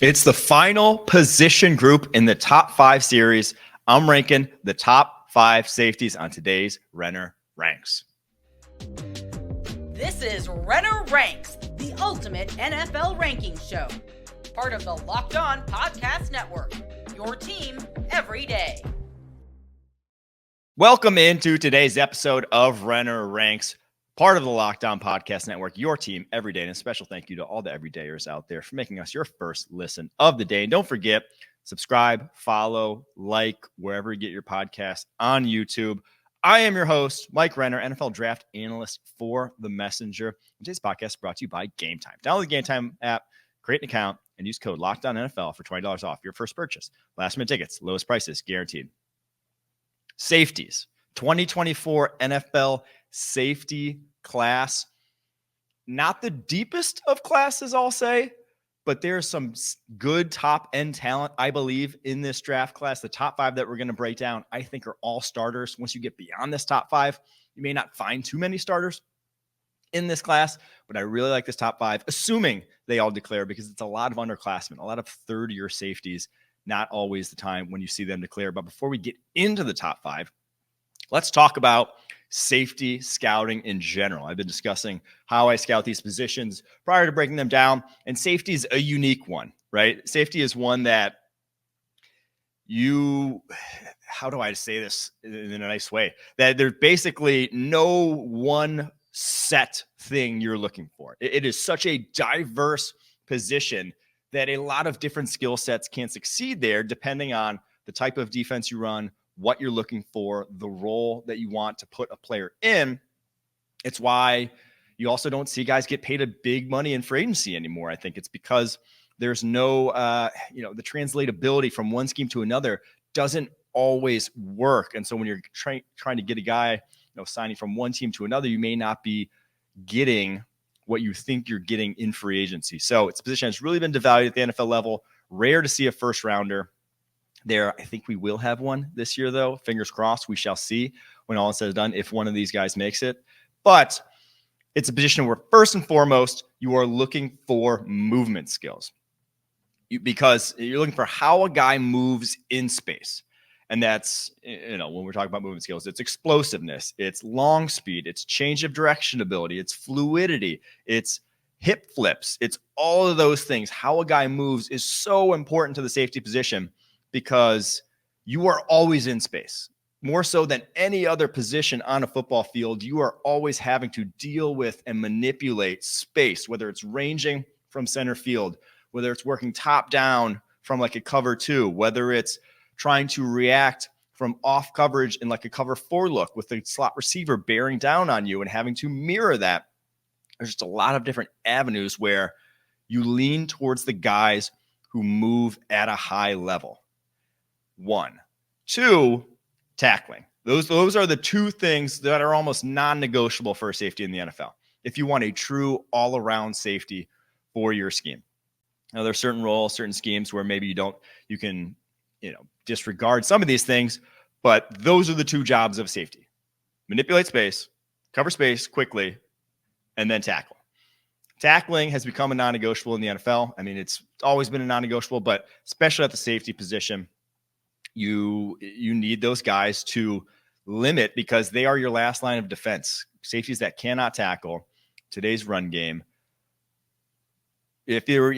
It's the final position group in the top 5 series. I'm ranking the top 5 safeties on today's Renner Ranks. This is Renner Ranks, the ultimate NFL ranking show. Part of the Locked On Podcast Network, your team every day. Welcome into today's episode of Renner Ranks, part of the Locked On Podcast Network, your team every day. And a special thank you to all the everydayers out there for making us your first listen of the day. And don't forget, subscribe, follow, like, wherever you get your podcasts on YouTube. I am your host, Mike Renner, NFL draft analyst for The Messenger. Today's podcast is brought to you by Gametime. Download the Gametime app, create an account, and use code LOCKEDONNFL for $20 off your first purchase. Last minute tickets, lowest prices guaranteed. Safeties, 2024 NFL safety class. Not the deepest of classes, I'll say, but there's some good top-end talent, I believe, in this draft class. The top 5 that we're going to break down, I think, are all starters. Once you get beyond this top 5, you may not find too many starters in this class, but I really like this top 5, assuming they all declare, because it's a lot of underclassmen, a lot of third-year safeties, not always the time when you see them declare. But before we get into the top 5, let's talk about safety scouting in general. I've been discussing how I scout these positions prior to breaking them down, and safety is a unique one, right? Safety is one that how do I say this in a nice way? That there's basically no one set thing you're looking for. It is such a diverse position that a lot of different skill sets can succeed there depending on the type of defense you run, what you're looking for, the role that you want to put a player in. It's why you also don't see guys get paid a big money in free agency anymore. I think it's because there's no, the translatability from one scheme to another doesn't always work. And so when you're trying to get a guy, signing from one team to another, you may not be getting what you think you're getting in free agency. So its position has really been devalued at the NFL level. Rare to see a first rounder there. I think we will have one this year, though. Fingers crossed. We shall see when all is said and done if one of these guys makes it. But it's a position where, first and foremost, you are looking for movement skills, because you're looking for how a guy moves in space. And that's, when we're talking about movement skills, it's explosiveness, it's long speed, it's change of direction ability, it's fluidity, it's hip flips, it's all of those things. How a guy moves is so important to the safety position because you are always in space. More so than any other position on a football field, you are always having to deal with and manipulate space, whether it's ranging from center field, whether it's working top down from like a cover 2, whether it's trying to react from off coverage in like a cover 4 look with the slot receiver bearing down on you and having to mirror that. There's just a lot of different avenues where you lean towards the guys who move at a high level. 1. 2, tackling. Those are the 2 things that are almost non-negotiable for a safety in the NFL. If you want a true all-around safety for your scheme. Now, there's certain roles, certain schemes where maybe you can disregard some of these things, but those are the 2 jobs of safety: manipulate space, cover space quickly, and then tackle. Tackling has become a non-negotiable in the NFL. I mean, it's always been a non-negotiable, but especially at the safety position, you need those guys to limit, because they are your last line of defense. Safeties that cannot tackle today's run game. If they were,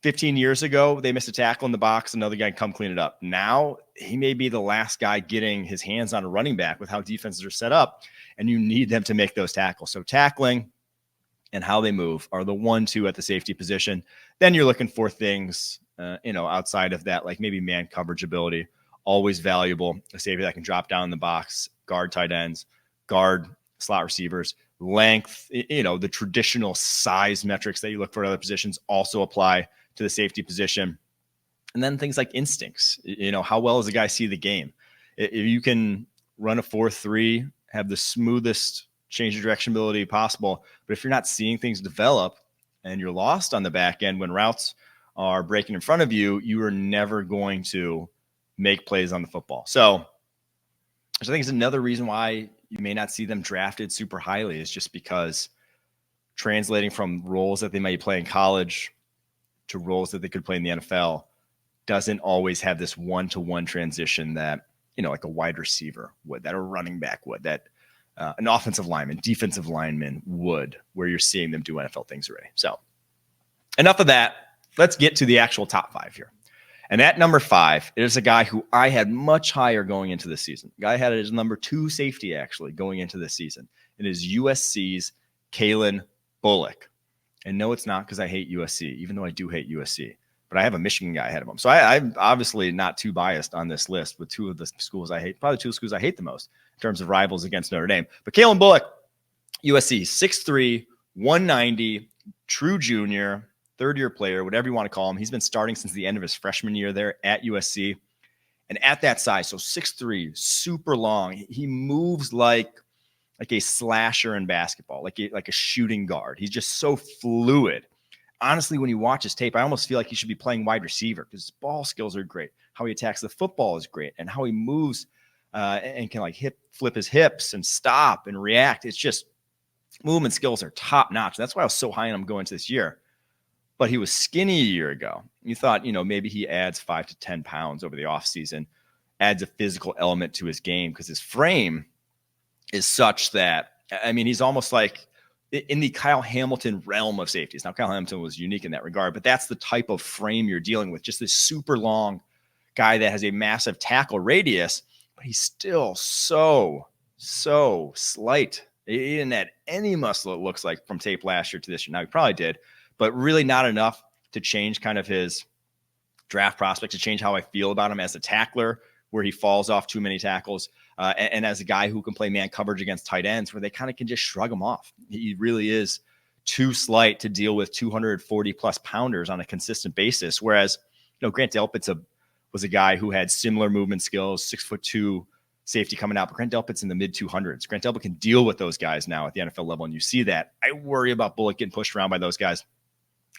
15 years ago, they missed a tackle in the box, another guy come clean it up. Now, he may be the last guy getting his hands on a running back with how defenses are set up, and you need them to make those tackles. So tackling and how they move are the 1-2 at the safety position. Then you're looking for things, outside of that, like maybe man coverage ability, always valuable. A safety that can drop down in the box, guard tight ends, guard slot receivers. Length, the traditional size metrics that you look for in other positions also apply to the safety position. And then things like instincts, how well does a guy see the game? If you can run a 4-3, have the smoothest change of direction ability possible, but if you're not seeing things develop and you're lost on the back end when routes are breaking in front of you, you are never going to make plays on the football. So I think it's another reason why you may not see them drafted super highly, is just because translating from roles that they might play in college to roles that they could play in the NFL doesn't always have this one-to-one transition that, like a wide receiver would, that a running back would, that an offensive lineman, defensive lineman would, where you're seeing them do NFL things already. So enough of that. Let's get to the actual top 5 here. And at number 5 is a guy who I had much higher going into the season. The guy had it as number 2 safety, actually, going into the season. It is USC's Kalen Bullock. And no, it's not because I hate USC, even though I do hate USC. But I have a Michigan guy ahead of him. So I'm obviously not too biased on this list with 2 of the schools I hate, probably 2 of the schools I hate the most in terms of rivals against Notre Dame. But Kalen Bullock, USC, 6'3", 190, true junior, third-year player, whatever you want to call him. He's been starting since the end of his freshman year there at USC. And at that size, so 6'3", super long, he moves like a slasher in basketball, like a shooting guard. He's just so fluid. Honestly, when you watch his tape, I almost feel like he should be playing wide receiver because his ball skills are great. How he attacks the football is great. And how he moves and can flip his hips and stop and react. It's just movement skills are top notch. That's why I was so high on him going into this year. But he was skinny a year ago. You thought, maybe he adds 5 to 10 pounds over the offseason, adds a physical element to his game because his frame is such that, he's almost like in the Kyle Hamilton realm of safeties. Now, Kyle Hamilton was unique in that regard, but that's the type of frame you're dealing with. Just this super long guy that has a massive tackle radius, but he's still so slight. He didn't add any muscle, it looks like, from tape last year to this year. Now, he probably did, but really not enough to change kind of his draft prospect, to change how I feel about him as a tackler, where he falls off too many tackles, and as a guy who can play man coverage against tight ends, where they kind of can just shrug him off. He really is too slight to deal with 240-plus pounders on a consistent basis, whereas Grant Delpit's was a guy who had similar movement skills, 6'2" safety coming out, but Grant Delpit's in the mid-200s. Grant Delpit can deal with those guys now at the NFL level, and you see that. I worry about Bullock getting pushed around by those guys,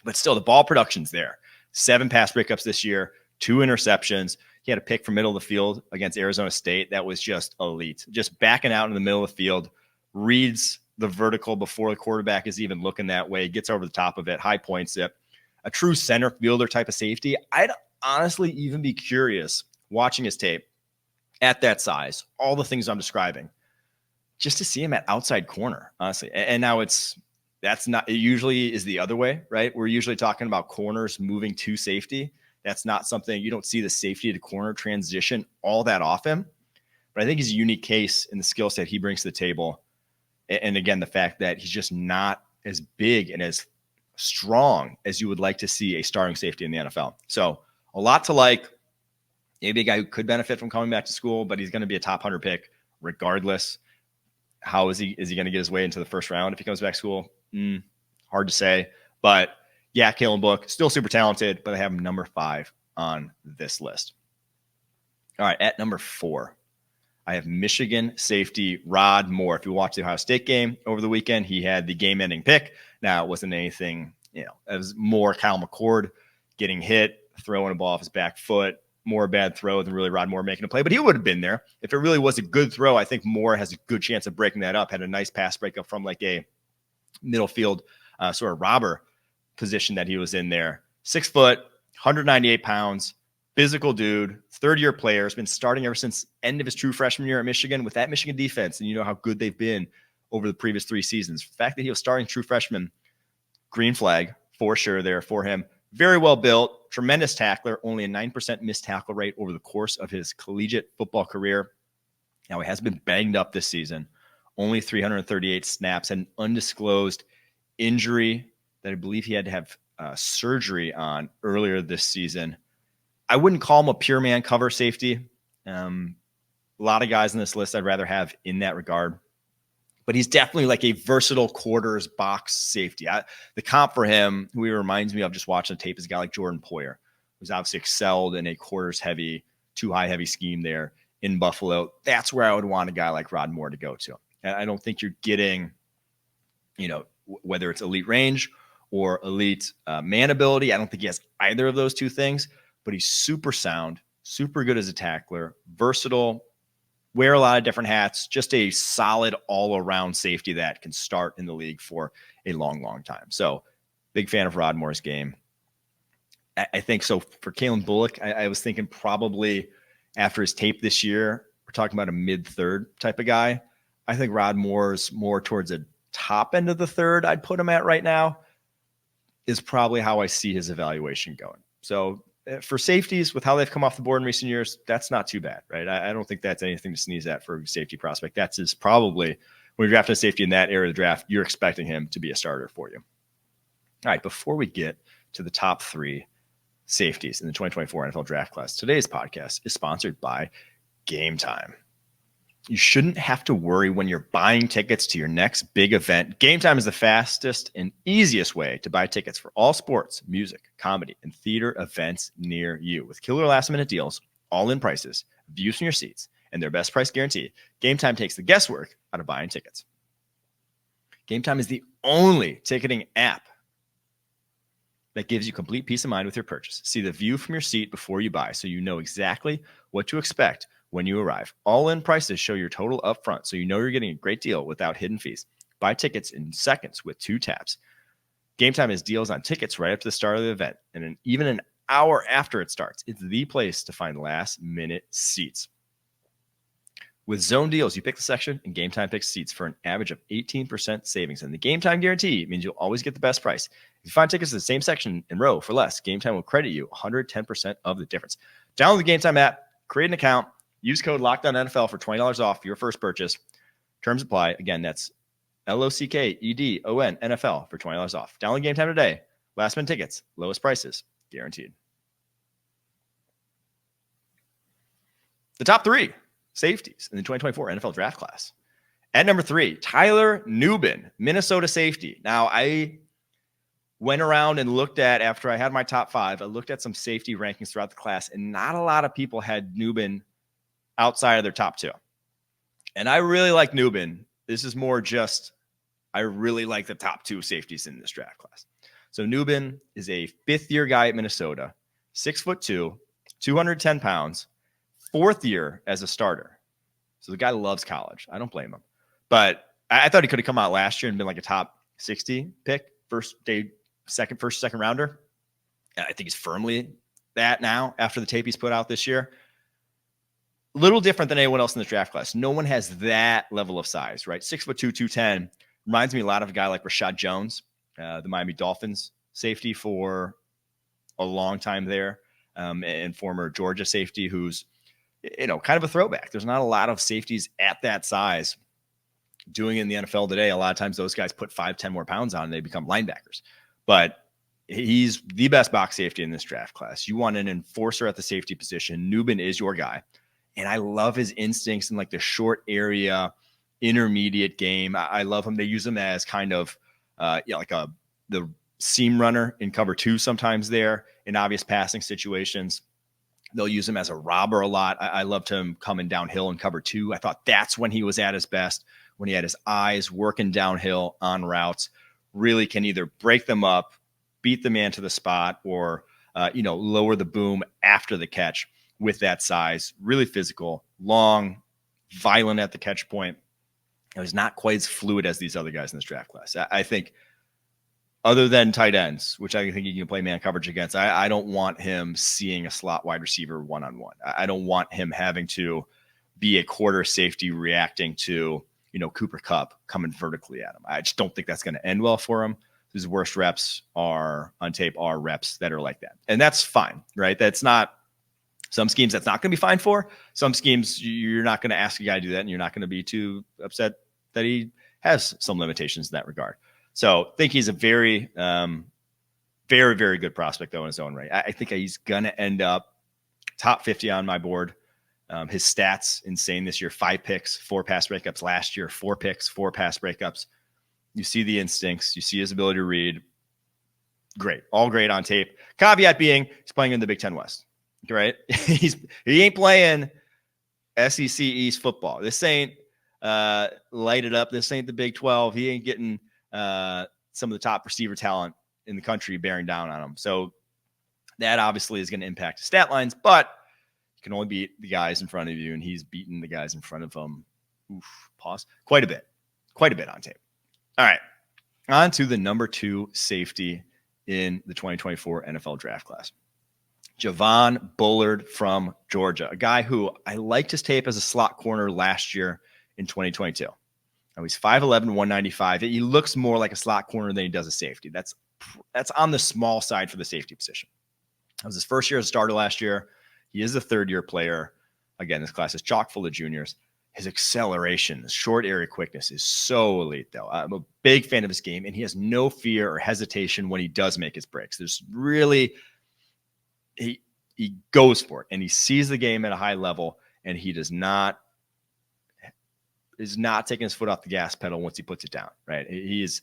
but still, the ball production's there. 7 pass breakups this year, 2 interceptions. He had a pick from middle of the field against Arizona State that was just elite. Just backing out in the middle of the field, reads the vertical before the quarterback is even looking that way, gets over the top of it, high points it. A true center fielder type of safety. I'd honestly even be curious watching his tape at that size, all the things I'm describing, just to see him at outside corner, honestly. And now it usually is the other way, right? We're usually talking about corners moving to safety. That's not something, you don't see the safety to corner transition all that often. But I think he's a unique case in the skill set he brings to the table. And again, the fact that he's just not as big and as strong as you would like to see a starting safety in the NFL. So a lot to like. Maybe a guy who could benefit from coming back to school, but he's going to be a top 100 pick regardless. How is he going to get his way into the first round if he comes back to school? Hard to say. But yeah, Kalen Bullock, still super talented, but I have him number 5 on this list. All right, at number 4, I have Michigan safety Rod Moore. If you watched the Ohio State game over the weekend, he had the game-ending pick. Now, it wasn't anything, it was more Kyle McCord getting hit, throwing a ball off his back foot, more a bad throw than really Rod Moore making a play, but he would have been there. If it really was a good throw, I think Moore has a good chance of breaking that up, had a nice pass breakup from like a middle field sort of robber position that he was in there. 6 foot, 198 pounds, physical dude, third-year player, has been starting ever since end of his true freshman year at Michigan with that Michigan defense, and you know how good they've been over the previous 3 seasons. The fact that he was starting true freshman, green flag for sure there for him. Very well built, tremendous tackler, only a 9% missed tackle rate over the course of his collegiate football career. Now, he has been banged up this season, only 338 snaps, an undisclosed injury that I believe he had to have surgery on earlier this season. I wouldn't call him a pure man cover safety. A lot of guys in this list I'd rather have in that regard. But he's definitely like a versatile quarters box safety. The comp for him, who he reminds me of just watching the tape, is a guy like Jordan Poyer, who's obviously excelled in a quarters heavy, too high heavy scheme there in Buffalo. That's where I would want a guy like Rod Moore to go to. And I don't think you're getting, whether it's elite range or elite man ability. I don't think he has either of those 2 things, but he's super sound, super good as a tackler, versatile, wear a lot of different hats, just a solid all-around safety that can start in the league for a long, long time. So big fan of Rod Moore's game. I think so. For Kalen Bullock, I was thinking probably after his tape this year, we're talking about a mid-third type of guy. I think Rod Moore's more towards a top end of the third I'd put him at right now, is probably how I see his evaluation going. So for safeties, with how they've come off the board in recent years, that's not too bad, right? I don't think that's anything to sneeze at for a safety prospect. That's is probably, when you're drafting a safety in that area of the draft, you're expecting him to be a starter for you. All right, before we get to the top 3 safeties in the 2024 NFL draft class, today's podcast is sponsored by Gametime. You shouldn't have to worry when you're buying tickets to your next big event. Gametime is the fastest and easiest way to buy tickets for all sports, music, comedy, and theater events near you. With killer last-minute deals, all-in prices, views from your seats, and their best price guarantee, Gametime takes the guesswork out of buying tickets. Gametime is the only ticketing app that gives you complete peace of mind with your purchase. See the view from your seat before you buy, so you know exactly what to expect when you arrive. All-in prices show your total up front, so you know you're getting a great deal without hidden fees. Buy tickets in seconds with 2 taps. Gametime has deals on tickets right up to the start of the event, and even an hour after it starts. It's the place to find last-minute seats. With zone deals, you pick the section, and Gametime picks seats for an average of 18% savings. And the Gametime guarantee means you'll always get the best price. If you find tickets in the same section and row for less, Gametime will credit you 110% of the difference. Download the Gametime app, create an account, use code LOCKEDONNFL for $20 off your first purchase. Terms apply. Again, that's LOCKEDON NFL for $20 off. Download Gametime today. Last minute tickets, lowest prices, guaranteed. The top 3 safeties in the 2024 NFL draft class. At number 3, Tyler Nubin, Minnesota safety. Now, I went around and looked at, after I had my top 5, I looked at some safety rankings throughout the class, and not a lot of people had Nubin outside of their top 2. And I really like Nubin. This is more just, I really like the top 2 safeties in this draft class. So Nubin is a 5th-year guy at Minnesota, 6'2", 210 pounds, 4th year as a starter. So the guy loves college. I don't blame him. But I thought he could have come out last year and been like a top 60 pick, first, second rounder. And I think he's firmly that now after the tape he's put out this year. A little different than anyone else in this draft class. No one has that level of size, right? 6'2", 210. Reminds me a lot of a guy like Rashad Jones, the Miami Dolphins safety for a long time there, and former Georgia safety who's, kind of a throwback. There's not a lot of safeties at that size doing it in the NFL today. A lot of times those guys put 5-10 more pounds on and they become linebackers. But he's the best box safety in this draft class. You want an enforcer at the safety position. Nubin is your guy. And I love his instincts in like the short area, intermediate game. I love him. They use him as kind of, the seam runner in cover 2 sometimes there in obvious passing situations. They'll use him as a robber a lot. I loved him coming downhill in cover 2. I thought that's when he was at his best, when he had his eyes working downhill on routes, really can either break them up, beat the man to the spot, or, lower the boom after the catch with that size. Really physical, long, violent at the catch point. He's not quite as fluid as these other guys in this draft class. I think, other than tight ends, which I think he can play man coverage against, I don't want him seeing a slot wide receiver one-on-one. I don't want him having to be a quarter safety reacting to, Cooper Kupp coming vertically at him. I just don't think that's going to end well for him. His worst reps are on tape are reps that are like that. And that's fine, right? That's not some schemes that's not going to be fine for. Some schemes you're not going to ask a guy to do that, and you're not going to be too upset that he has some limitations in that regard. So I think he's a very, very, very good prospect, though, in his own right. I think he's going to end up top 50 on my board. His stats, insane this year. 5 picks, 4 pass breakups last year. 4 picks, 4 pass breakups. You see the instincts. You see his ability to read. Great. All great on tape. Caveat being he's playing in the Big Ten West, right? He ain't playing SEC East football. This ain't light it up. This ain't the Big 12. He ain't getting some of the top receiver talent in the country bearing down on him. So that obviously is going to impact his stat lines, but you can only beat the guys in front of you, and he's beaten the guys in front of him. Quite a bit on tape. All right. On to the number 2 safety in the 2024 NFL draft class. Javon Bullard from Georgia, a guy who I liked his tape as a slot corner last year in 2022. Now he's 5'11", 195. He looks more like a slot corner than he does a safety. That's on the small side for the safety position. That was his first year as a starter last year. He is a third-year player. Again, this class is chock full of juniors. His acceleration, his short area quickness is so elite, though. I'm a big fan of his game, and he has no fear or hesitation when he does make his breaks. There's really he goes for it, and he sees the game at a high level, and he is not taking his foot off the gas pedal once he puts it down. Right? He's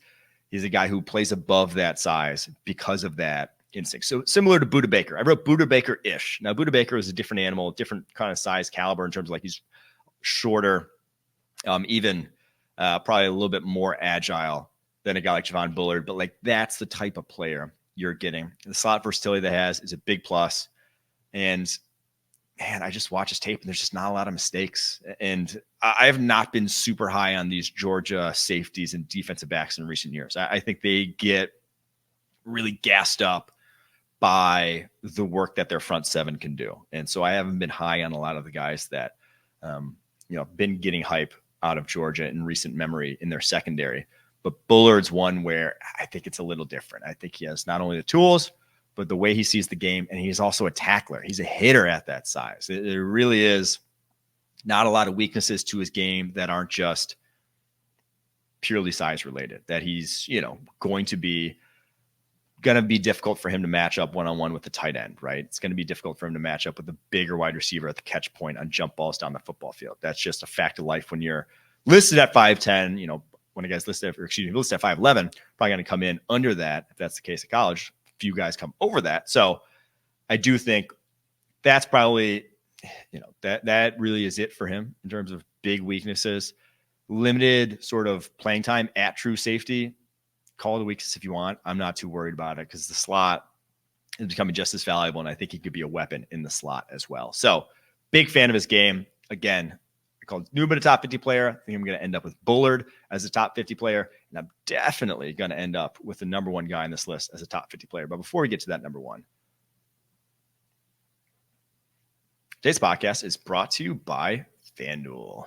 a guy who plays above that size because of that instinct. So similar to Budda Baker. I wrote Budda Baker-ish. Now, Budda Baker is a different animal, different kind of size caliber in terms of like he's shorter, even probably a little bit more agile than a guy like Javon Bullard. But like that's the type of player you're getting. The slot versatility that has is a big plus. And man, I just watch his tape and there's just not a lot of mistakes. And I have not been super high on these Georgia safeties and defensive backs in recent years. I think they get really gassed up by the work that their front seven can do. And so I haven't been high on a lot of the guys that, been getting hype out of Georgia in recent memory in their secondary. But Bullard's one where I think it's a little different. I think he has not only the tools, but the way he sees the game, and he's also a tackler. He's a hitter at that size. There really is not a lot of weaknesses to his game that aren't just purely size related, that he's, going to be difficult for him to match up one-on-one with the tight end, right? It's going to be difficult for him to match up with the bigger wide receiver at the catch point on jump balls down the football field. That's just a fact of life when you're listed at 5'10", when a guy's listed at 5'11", probably going to come in under that. If that's the case at college, few guys come over that. So I do think that's probably, that really is it for him in terms of big weaknesses. Limited sort of playing time at true safety. Call it a weakness if you want. I'm not too worried about it because the slot is becoming just as valuable, and I think he could be a weapon in the slot as well. So big fan of his game. Again, I called Newman a top 50 player. I think I'm going to end up with Bullard as a top 50 player, and I'm definitely going to end up with the number one guy on this list as a top 50 player. But before we get to that number one, today's podcast is brought to you by FanDuel.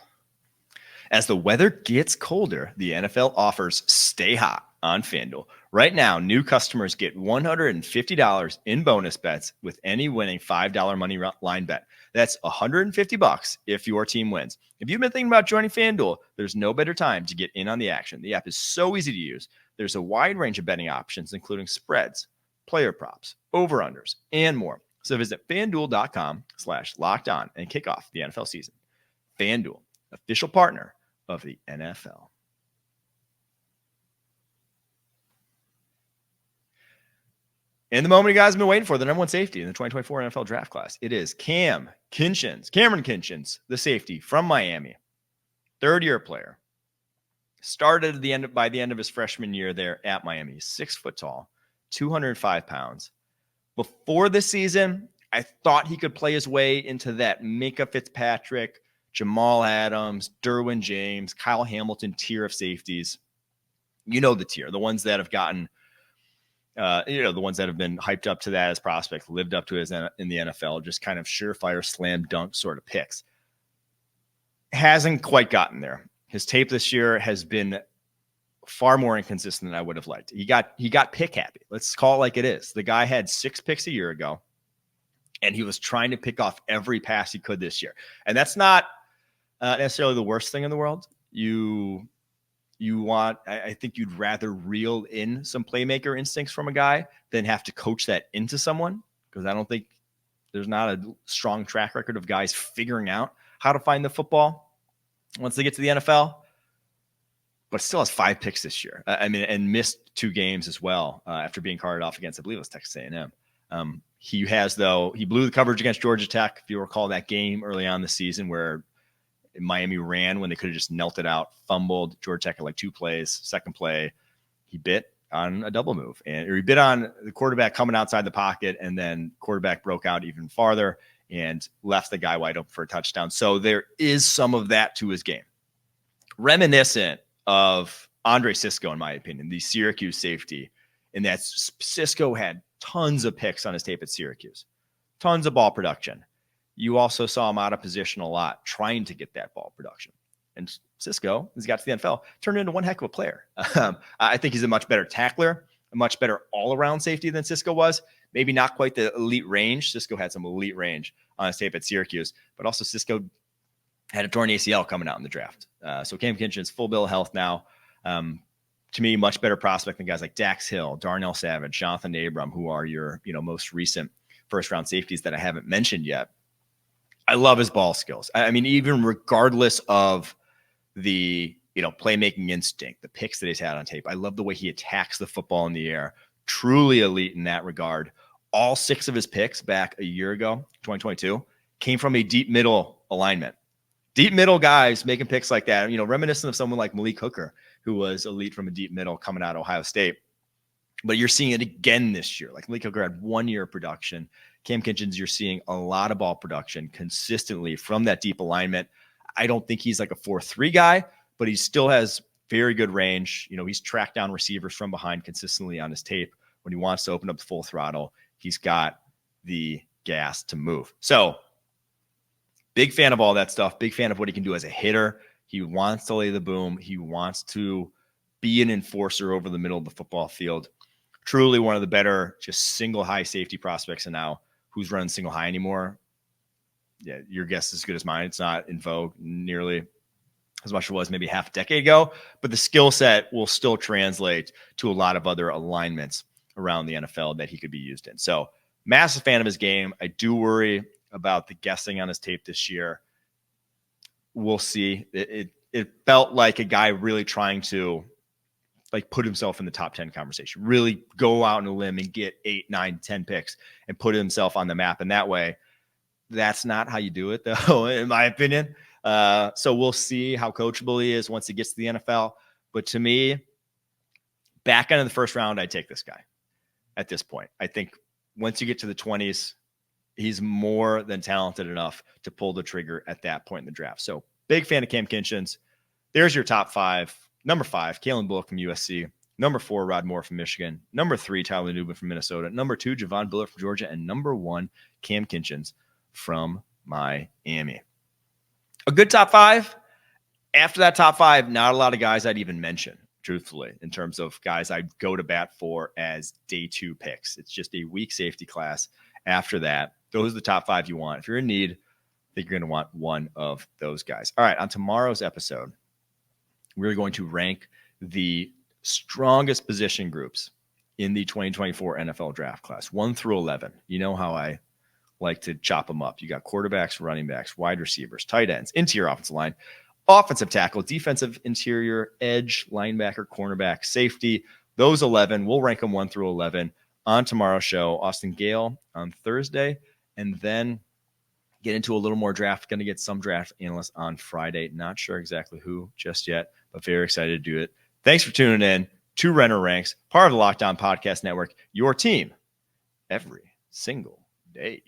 As the weather gets colder, the NFL offers stay hot on FanDuel. Right now, new customers get $150 in bonus bets with any winning $5 money line bet. That's $150 if your team wins. If you've been thinking about joining FanDuel, there's no better time to get in on the action. The app is so easy to use. There's a wide range of betting options, including spreads, player props, over-unders, and more. So visit FanDuel.com/lockedon and kick off the NFL season. FanDuel, official partner of the NFL. And the moment you guys have been waiting for, the number one safety in the 2024 NFL draft class. It is Cameron Kinchins, the safety from Miami. Third-year player. Started by the end of his freshman year there at Miami. 6 foot tall, 205 pounds. Before the season, I thought he could play his way into that Micah Fitzpatrick, Jamal Adams, Derwin James, Kyle Hamilton tier of safeties. You know the tier, the ones that have gotten the ones that have been hyped up to that as prospects, lived up to it in the NFL, just kind of surefire slam dunk sort of picks. Hasn't quite gotten there. His tape this year has been far more inconsistent than I would have liked. He got pick happy. Let's call it like it is. The guy had 6 picks a year ago, and he was trying to pick off every pass he could this year. And that's not necessarily the worst thing in the world. I think you'd rather reel in some playmaker instincts from a guy than have to coach that into someone, because I don't think there's not a strong track record of guys figuring out how to find the football once they get to the NFL. But still has 5 picks this year. And missed 2 games as well after being carted off against, I believe it was Texas A&M. He blew the coverage against Georgia Tech. If you recall that game early on in the season where Miami ran when they could have just knelt it out, fumbled. Georgia Tech had like 2 plays. Second play, he bit on a double move, or he bit on the quarterback coming outside the pocket, and then quarterback broke out even farther and left the guy wide open for a touchdown. So there is some of that to his game, reminiscent of Andre Sisco, in my opinion, the Syracuse safety in that Cisco had tons of picks on his tape at Syracuse, tons of ball production. You also saw him out of position a lot, trying to get that ball production. And Cisco, as he got to the NFL, turned into one heck of a player. I think he's a much better tackler, a much better all-around safety than Cisco was. Maybe not quite the elite range. Cisco had some elite range on his tape at Syracuse, but also Cisco had a torn ACL coming out in the draft. So Cam Kinchin's full bill of health now. To me, much better prospect than guys like Dax Hill, Darnell Savage, Jonathan Abram, who are your most recent first-round safeties that I haven't mentioned yet. I love his ball skills. I mean, even regardless of the playmaking instinct, the picks that he's had on tape, I love the way he attacks the football in the air. Truly elite in that regard. All 6 of his picks back a year ago, 2022, came from a deep middle alignment. Deep middle guys making picks like that, reminiscent of someone like Malik Hooker, who was elite from a deep middle coming out of Ohio State. But you're seeing it again this year. Like Malik Hooker had 1 year of production. Cam Kinchin's, you're seeing a lot of ball production consistently from that deep alignment. I don't think he's like a 4-3 guy, but he still has very good range. He's tracked down receivers from behind consistently on his tape. When he wants to open up the full throttle, he's got the gas to move. So big fan of all that stuff. Big fan of what he can do as a hitter. He wants to lay the boom. He wants to be an enforcer over the middle of the football field. Truly one of the better just single high safety prospects. And now who's running single high anymore? Yeah, your guess is as good as mine. It's not in vogue nearly as much as it was maybe half a decade ago, but the skill set will still translate to a lot of other alignments around the NFL that he could be used in. So massive fan of his game. I do worry about the guessing on his tape this year. We'll see. It felt like a guy really trying to put himself in the top 10 conversation, really go out on a limb and get 8, 9, 10 picks and put himself on the map. And that way, that's not how you do it, though, in my opinion. So we'll see how coachable he is once he gets to the NFL. But to me, back end of the first round, I take this guy at this point. I think once you get to the 20s, he's more than talented enough to pull the trigger at that point in the draft. So big fan of Cam Kinchin's. There's your top 5. Number 5, Kalen Bullock from USC. Number 4, Rod Moore from Michigan. Number 3, Tyler Nubin from Minnesota. Number 2, Javon Bullard from Georgia. And number 1, Cam Kinchin's from Miami. A good top 5. After that top 5, not a lot of guys I'd even mention, truthfully, in terms of guys I'd go to bat for as day 2 picks. It's just a weak safety class. After that, those are the top 5 you want. If you're in need, I think you're going to want one of those guys. All right, on tomorrow's episode, we're going to rank the strongest position groups in the 2024 NFL draft class, 1 through 11. You know how I like to chop them up. You got quarterbacks, running backs, wide receivers, tight ends, interior offensive line, offensive tackle, defensive interior, edge, linebacker, cornerback, safety. Those 11, we'll rank them 1 through 11 on tomorrow's show. Austin Gale on Thursday, and then get into a little more draft. Going to get some draft analysts on Friday. Not sure exactly who just yet, but very excited to do it. Thanks for tuning in to Renner Ranks, part of the Locked On Podcast Network, your team every single day.